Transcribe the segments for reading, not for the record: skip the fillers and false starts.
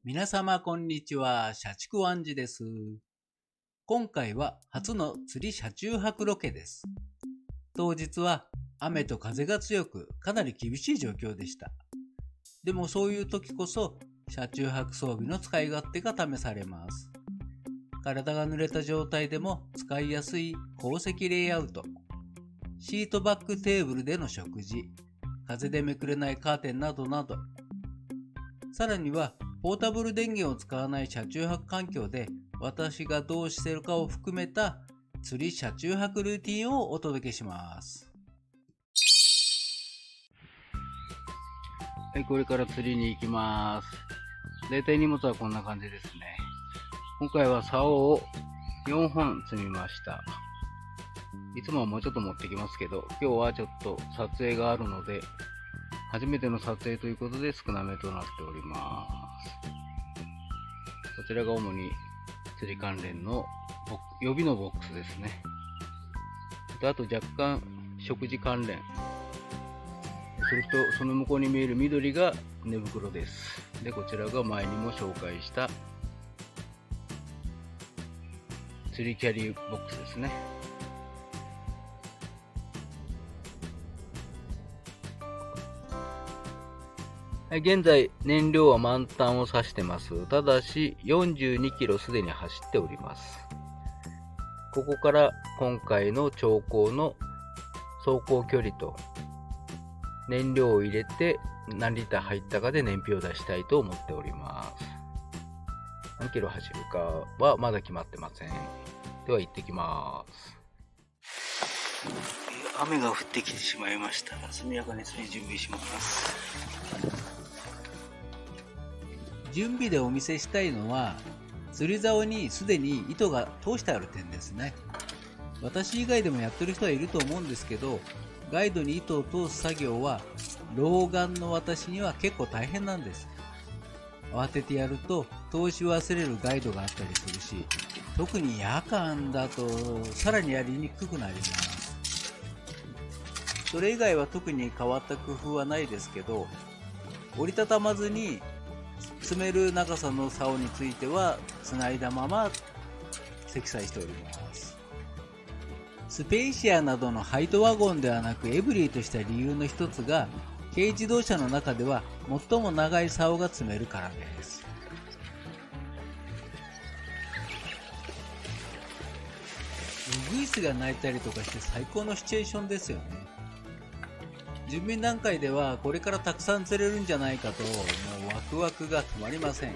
皆様こんにちは、社畜ワンジです。今回は初の釣り車中泊ロケです。当日は雨と風が強くかなり厳しい状況でした。でもそういう時こそ車中泊装備の使い勝手が試されます。体が濡れた状態でも使いやすい鉱石レイアウト、シートバックテーブルでの食事、風でめくれないカーテンなどなど、さらにはポータブル電源を使わない車中泊環境で私がどうしているかを含めた釣り車中泊ルーティンをお届けします。はい、これから釣りに行きます。だいたい荷物はこんな感じですね。今回は竿を4本積みました。いつもはもうちょっと持ってきますけど、今日はちょっと撮影があるので、初めての撮影ということで少なめとなっております。こちらが主に釣り関連の予備のボックスですね。あと若干食事関連。それとその向こうに見える緑が寝袋です。で、こちらが前にも紹介した釣りキャリーボックスですね。現在燃料は満タンを指してます。ただし42キロすでに走っております。ここから今回の兆候の走行距離と燃料を入れて何リッター入ったかで燃費を出したいと思っております。何キロ走るかはまだ決まってません。では行ってきます。雨が降ってきてしまいました。速やかに釣り準備します。準備でお見せしたいのは釣り竿にすでに糸が通してある点ですね。私以外でもやってる人はいると思うんですけど、ガイドに糸を通す作業は老眼の私には結構大変なんです。慌ててやると通し忘れるガイドがあったりするし、特に夜間だとさらにやりにくくなります。それ以外は特に変わった工夫はないですけど、折りたたまずに積める長さの竿についてはつないだまま積載しております。スペーシアなどのハイトワゴンではなくエブリィとした理由の一つが、軽自動車の中では最も長い竿が積めるからです。ウグイスが鳴いたりとかして最高のシチュエーションですよね。準備段階ではこれからたくさん釣れるんじゃないかと、もうワクワクが止まりません。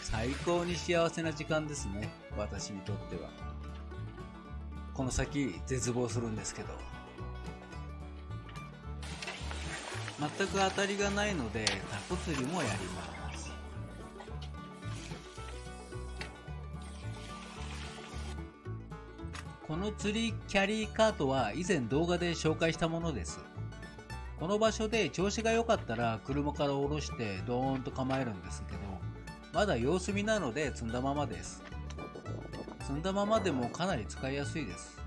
最高に幸せな時間ですね、私にとっては。この先絶望するんですけど、全く当たりがないのでタコ釣りもやります。この釣りキャリーカートは以前動画で紹介したものです。この場所で調子が良かったら車から下ろしてドーンと構えるんですけど、まだ様子見なので積んだままです。積んだままでもかなり使いやすいです。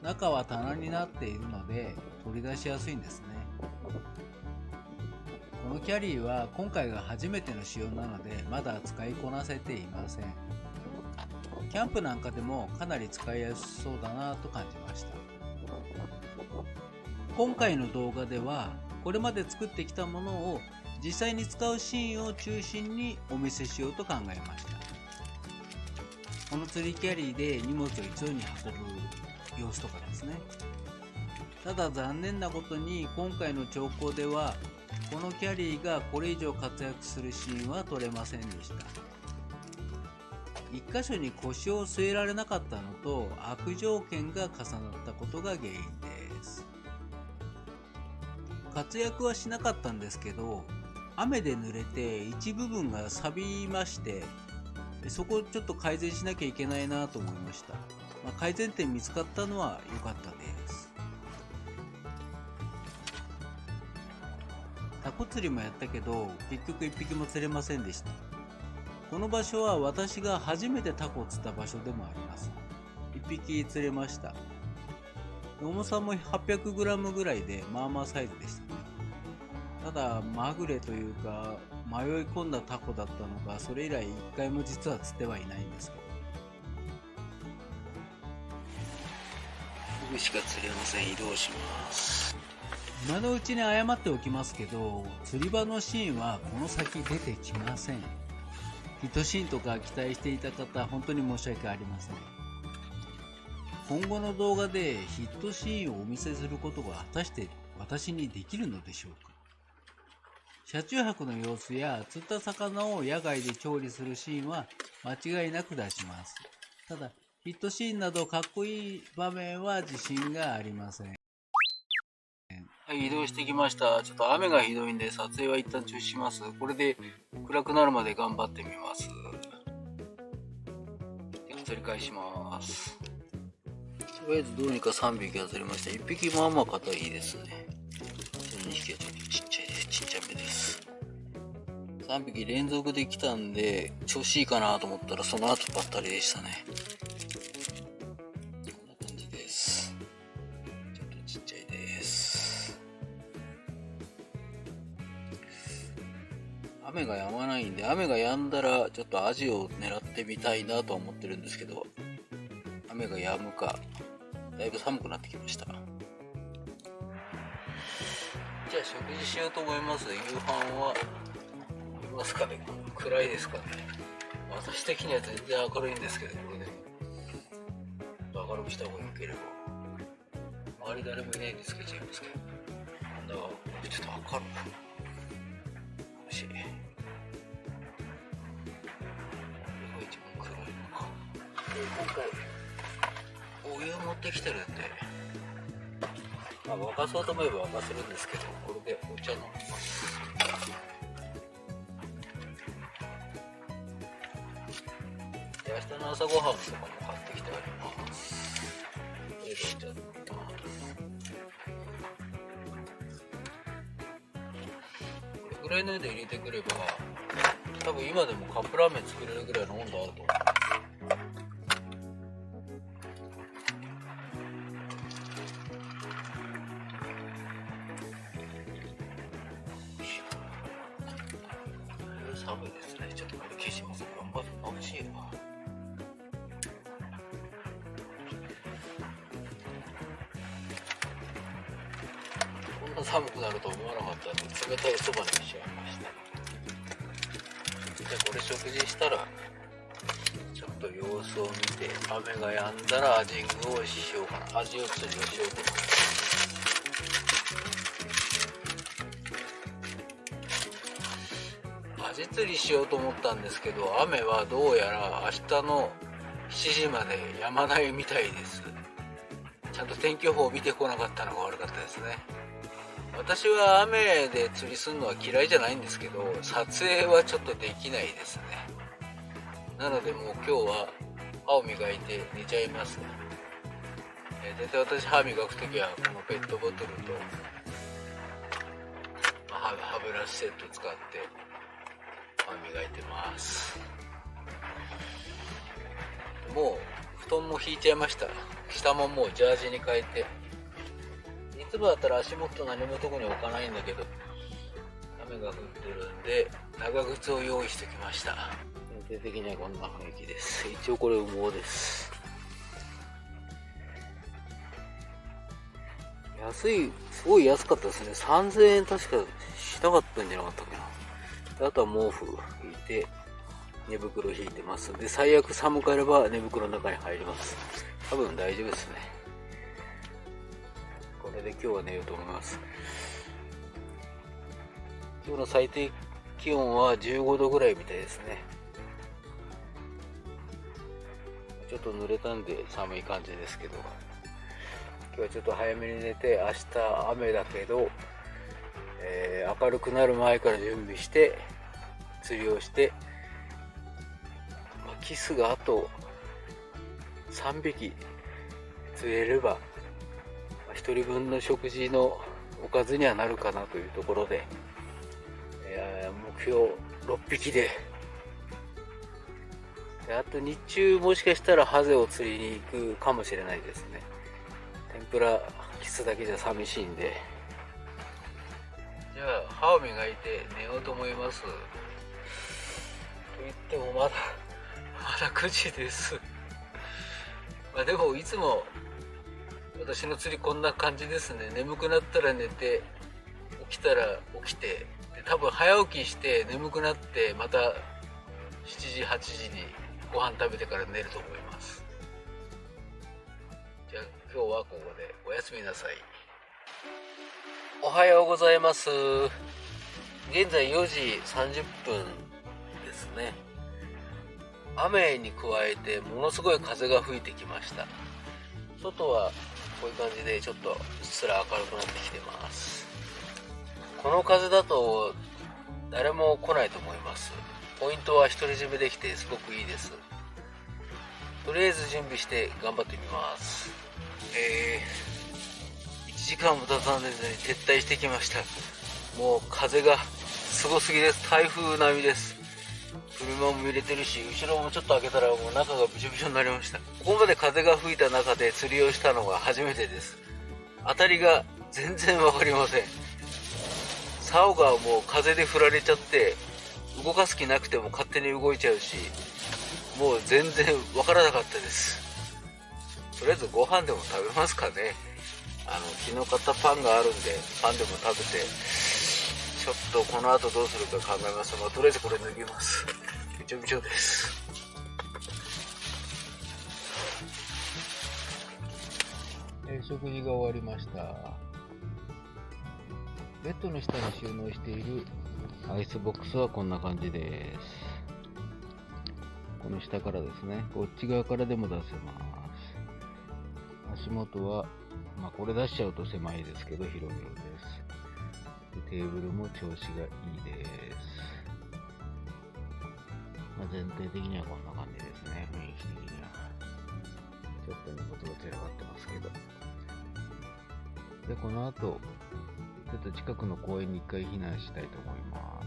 中は棚になっているので取り出しやすいんですね。このキャリーは今回が初めての使用なのでまだ使いこなせていません。キャンプなんかでもかなり使いやすそうだなと感じました。今回の動画ではこれまで作ってきたものを実際に使うシーンを中心にお見せしようと考えました。この釣りキャリーで荷物を一度に運ぶ様子とかですね。ただ残念なことに今回の兆候ではこのキャリーがこれ以上活躍するシーンは撮れませんでした。一箇所に腰を据えられなかったのと悪条件が重なったことが原因です。活躍はしなかったんですけど、雨で濡れて一部分が錆びまして、そこをちょっと改善しなきゃいけないなと思いました。改善点見つかったのは良かったです。タコ釣りもやったけど結局一匹も釣れませんでした。この場所は私が初めてタコを釣った場所でもあります。一匹釣れました。重さも 800g ぐらいでまあまあサイズでしたね。ただまぐれというか迷い込んだタコだったのか、それ以来一回も実は釣ってはいないんですけど。フグしか釣れません。移動します。今のうちに謝っておきますけど、釣り場のシーンはこの先出てきません。ヒットシーンとか期待していた方、本当に申し訳ありません。今後の動画でヒットシーンをお見せすることが果たして私にできるのでしょうか。車中泊の様子や釣った魚を野外で調理するシーンは間違いなく出します。ただヒットシーンなどかっこいい場面は自信がありません。はい、移動してきました。ちょっと雨がひどいんで撮影は一旦中止します。これで暗くなるまで頑張ってみます。釣り返します。とりあえずどうにか3匹当たりました。1匹まあまあ硬いですね。2匹はちょっとちっちゃいです。ちっちゃめです。3匹連続で来たんで調子いいかなと思ったらその後ばったりでしたね。こんな感じです。ちょっとちっちゃいです。雨が止まないんで、雨が止んだらちょっとアジを狙ってみたいなと思ってるんですけど、雨が止むか、だいぶ寒くなってきました。じゃあ食事しようと思います。夕飯は見ますかね。暗いですかね。私的には全然明るいんですけど、これで明るくした方がよければ。周り誰もいないんでつけちゃいますけど、なんだかちょっと明るく欲しい。これが一番暗いのか。ここお湯を持ってきてるんで、まあ、沸かそうと思えば沸かせるんですけど、これでお茶飲みます。で、明日の朝ごはんとかも買ってきてあります。これでお茶飲みます。これぐらいの湯で入れてくれば、多分今でもカップラーメン作れるぐらいの温度あると思う。寒いですね。ちょっとこれ消します。まず美味しいわ。こんな寒くなると思わなかったんで、冷たいそばにしちゃいました。で、これ食事したらちょっと様子を見て、雨が止んだらアジングをしようかな。アジを釣りをしようと思います。アジ釣りしようと思ったんですけど、雨はどうやら明日の7時まで止まないみたいです。ちゃんと天気予報を見てこなかったのが悪かったですね。私は雨で釣りするのは嫌いじゃないんですけど、撮影はちょっとできないですね。なのでもう今日は歯を磨いて寝ちゃいます。大体私歯磨くときはこのペットボトルと、歯ブラシセット使って歯磨いてます。もう布団も引いちゃいました。下ももうジャージに変えて、いつもだったら足元何も特に置かないんだけど、雨が降ってるんで長靴を用意してきました。全体的にはこんな雰囲気です。一応これ羽毛です。すごい安かったですね。3000円確かしなかったんじゃなかったっけな。あとは毛布引いて、寝袋引いてますんで、最悪寒かれば寝袋の中に入ります。多分大丈夫ですね。これで今日は寝ようと思います。今日の最低気温は15度ぐらいみたいですね。ちょっと濡れたんで寒い感じですけど、今日はちょっと早めに寝て、明日雨だけど、明るくなる前から準備して釣りをして、キスがあと3匹釣れれば1人分の食事のおかずにはなるかなというところで、目標6匹で、あと日中もしかしたらハゼを釣りに行くかもしれないですね。天ぷらキスだけじゃ寂しいんで。じじゃあ歯を磨いて寝ようと思います。と言ってもまだ9時です。まあでもいつも私の釣りこんな感じですね。眠くなったら寝て、起きたら起きて、で多分早起きして眠くなってまた7時8時にご飯食べてから寝ると思います。じゃあ今日はここでおやすみなさい。おはようございます。現在4時30分ですね。雨に加えてものすごい風が吹いてきました。外はこういう感じでちょっとうっすら明るくなってきてます。この風だと誰も来ないと思います。ポイントは独り占めできてすごくいいです。とりあえず準備して頑張ってみます。1時間も経たずに撤退してきました。もう風がすごすぎです。台風並みです。車も揺れてるし、後ろもちょっと開けたらもう中がびしょびしょになりました。ここまで風が吹いた中で釣りをしたのが初めてです。当たりが全然わかりません。竿がもう風で振られちゃって動かす気なくても勝手に動いちゃうし、もう全然わからなかったです。とりあえずご飯でも食べますかね。昨日買ったパンがあるんでパンでも食べて、ちょっとこの後どうするか考えます。まあ、とりあえずこれ脱ぎます。びちょびちょです。食事が終わりました。ベッドの下に収納しているアイスボックスはこんな感じです。この下からですね、こっち側からでも出せます。足元は、これ出しちゃうと狭いですけど広々です。でテーブルも調子がいいです。全体的にはこんな感じですね。雰囲気的にはちょっとねボツボツ上がってますけど。でこの後ちょっと近くの公園に一回避難したいと思いま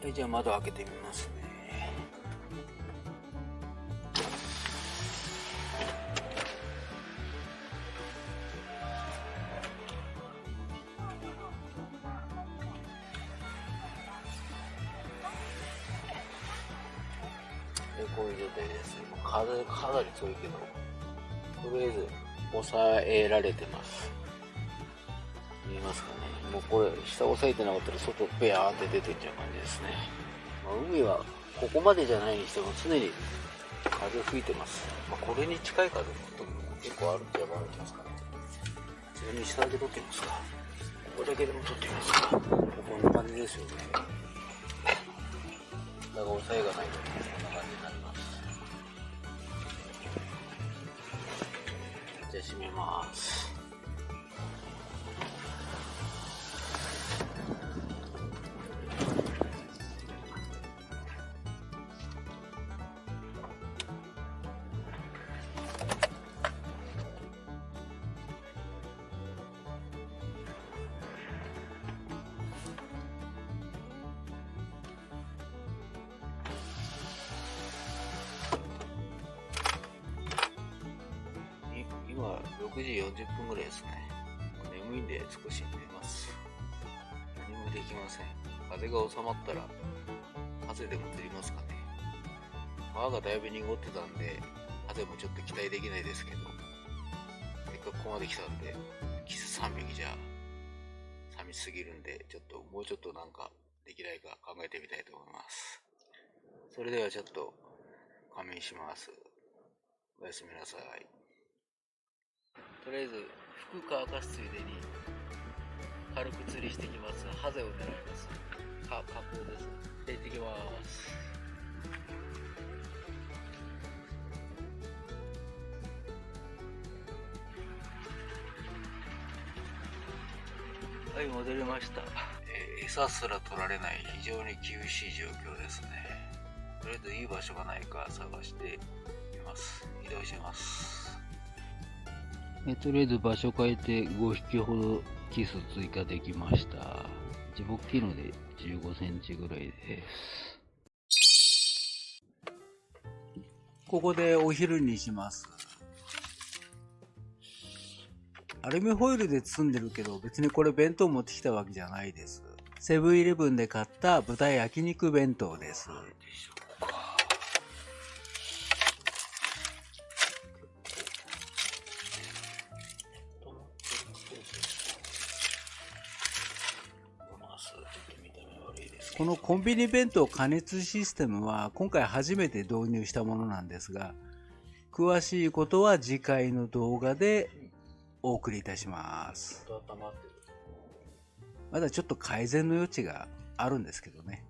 す。じゃあ窓開けてみますね。こういう状態です。風かなり強いけど、とりあえず抑えられてます。見えますかね。もうこれ下押さえてなかったら外ペアーって出てっちゃう感じですね。海はここまでじゃないにしても常に風吹いてます。これに近い風のことも結構あるっちゃあるんですかね。ちなみに下だけ撮ってみますか。ここだけでも撮ってみますか。こんな感じですよね。だから押さえがないとこんな感じになります。じゃあ閉めます。今6時40分ぐらいですね。眠いんで少し寝ます。何もできません。風が収まったらハゼでも釣りますかね。川がだいぶ濁ってたんでハゼもちょっと期待できないですけど、せっかくここまで来たんでキス3匹じゃ寂しすぎるんで、ちょっともうちょっとなんかできないか考えてみたいと思います。それではちょっと仮眠します。おやすみなさい。とりあえず服乾かすついでに軽く釣りしてきます。ハゼを狙います。加工です。行ってきます。はい、戻りました。餌すら取られない非常に厳しい状況ですね。とりあえずいい場所がないか探してみます。移動します。とりあえず場所変えて5匹ほどキス追加できました。一番大きいので15センチぐらいです。ここでお昼にします。アルミホイルで包んでるけど、別にこれ弁当持ってきたわけじゃないです。セブンイレブンで買った豚焼肉弁当です。このコンビニ弁当加熱システムは今回初めて導入したものなんですが、詳しいことは次回の動画でお送りいたします。まだちょっと改善の余地があるんですけどね。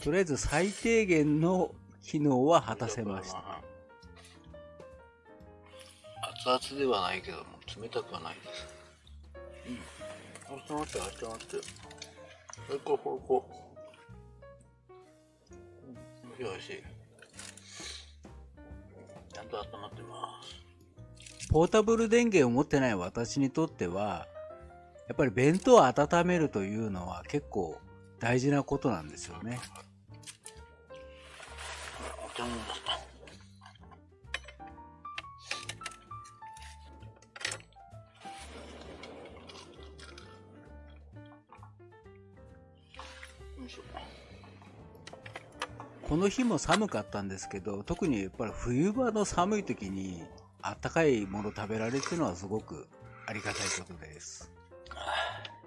とりあえず最低限の機能は果たせました。熱々ではないけども冷たくはないです。温まって温まって。ここ。おいしい。ちゃんと温まってます。ポータブル電源を持ってない私にとっては、やっぱり弁当を温めるというのは結構大事なことなんですよね。この日も寒かったんですけど、特にやっぱり冬場の寒い時にあったかいもの食べられるっていうのはすごくありがたいことです。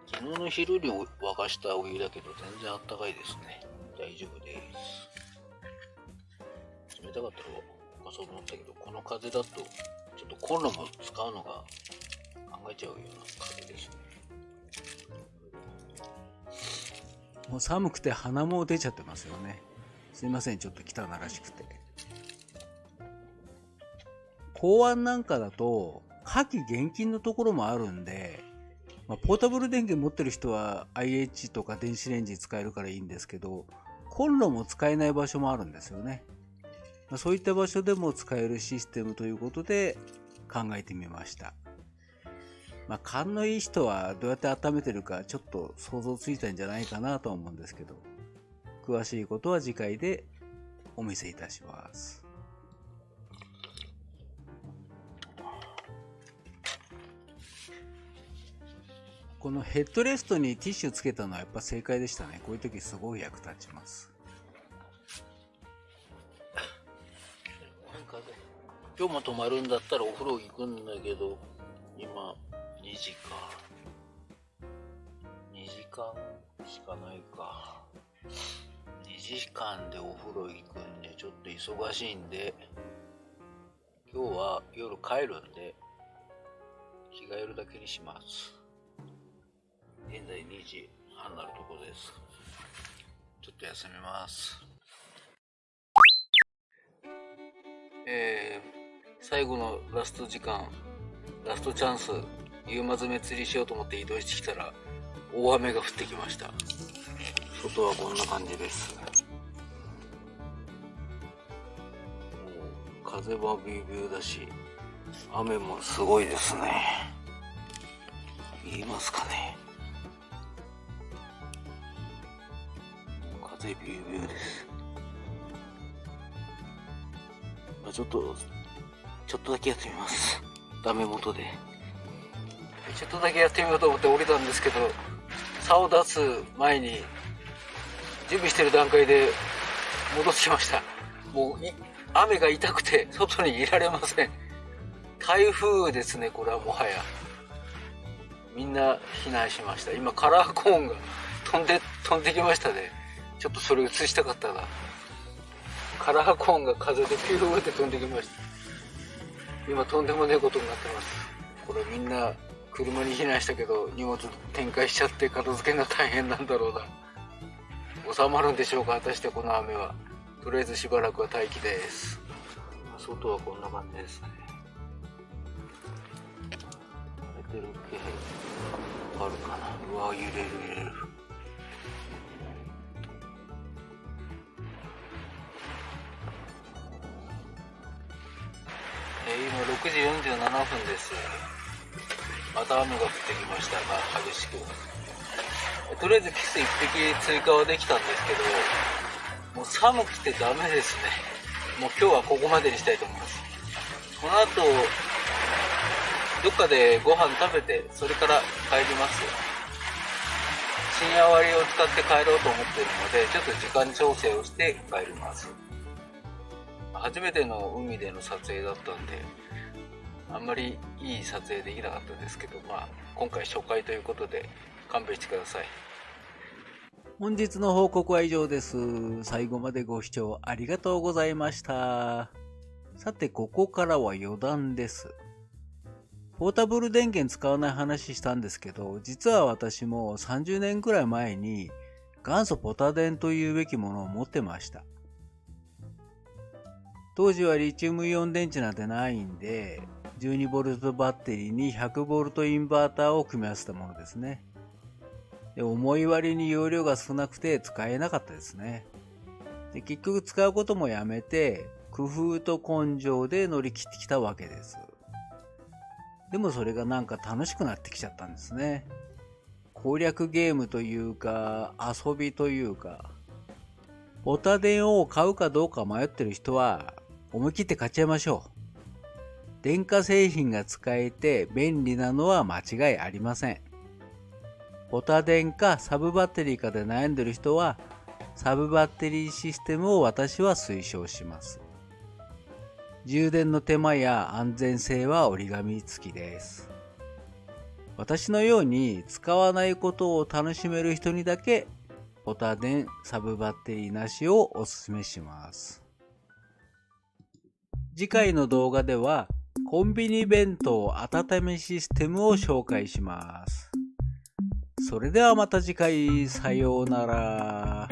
昨日の昼に沸かしたお湯だけど全然あったかいですね。大丈夫です。冷たかったら沸かそうと思ったけど、この風だとちょっとコンロも使うのが考えちゃうような風ですね。もう寒くて鼻も出ちゃってますよね。すいません、ちょっと汚らしくて。港湾なんかだと火気厳禁のところもあるんで、ポータブル電源持ってる人は IH とか電子レンジ使えるからいいんですけど、コンロも使えない場所もあるんですよね。そういった場所でも使えるシステムということで考えてみました。勘のいい人はどうやって温めてるかちょっと想像ついたんじゃないかなと思うんですけど、詳しいことは次回でお見せいたします。このヘッドレストにティッシュつけたのはやっぱ正解でしたね。こういう時すごい役立ちます。今日も泊まるんだったらお風呂行くんだけど、今2時か。2時間しかないか。2時間でお風呂行くんでちょっと忙しいんで、今日は夜帰るんで着替えるだけにします。現在2時半になるところです。ちょっと休みます。最後のラスト時間、ラストチャンス、夕間詰め釣りしようと思って移動してきたら大雨が降ってきました。外はこんな感じです。風はビュービューだし、雨もすごいですね。見えますかね。風ビュービューです。ちょっとだけやってみます。ダメ元でちょっとだけやってみようと思って降りたんですけど、竿を出す前に準備してる段階で戻ってきました。もう雨が痛くて外にいられません。台風ですね、これはもはや。みんな避難しました。今カラーコーンが飛んできましたね。ちょっとそれ映したかったな。カラーコーンが風でピューって飛んできました。今とんでもねえことになってます。これみんな車に避難したけど荷物展開しちゃって片付けが大変なんだろうな。収まるんでしょうか、果たしてこの雨は。とりあえずしばらくは待機です。外はこんな感じですね。晴れてる気配あるかな。うわ、揺れる。今6時47分です。また雨が降ってきましたが、激しく。とりあえずキス1匹追加はできたんですけど、もう寒くてダメですね。もう今日はここまでにしたいと思います。この後、どっかでご飯食べて、それから帰ります。深夜割を使って帰ろうと思っているので、ちょっと時間調整をして帰ります。初めての海での撮影だったんで、あんまりいい撮影できなかったですけど、今回初回ということで勘弁してください。本日の報告は以上です。最後までご視聴ありがとうございました。さて、ここからは余談です。ポータブル電源使わない話したんですけど、実は私も30年くらい前に元祖ポタ電というべきものを持ってました。当時はリチウムイオン電池なんてないんで、12V バッテリーに 100V インバーターを組み合わせたものですね。で、重い割に容量が少なくて使えなかったですね。で、結局使うこともやめて、工夫と根性で乗り切ってきたわけです。でもそれがなんか楽しくなってきちゃったんですね。攻略ゲームというか、遊びというか、ポタ電を買うかどうか迷ってる人は、思い切って買っちゃいましょう。電化製品が使えて便利なのは間違いありません。ポタ電かサブバッテリーかで悩んでる人は、サブバッテリーシステムを私は推奨します。充電の手間や安全性は折り紙付きです。私のように使わないことを楽しめる人にだけ、ポタ電サブバッテリーなしをお勧めします。次回の動画では、コンビニ弁当温めシステムを紹介します。それではまた次回、さようなら。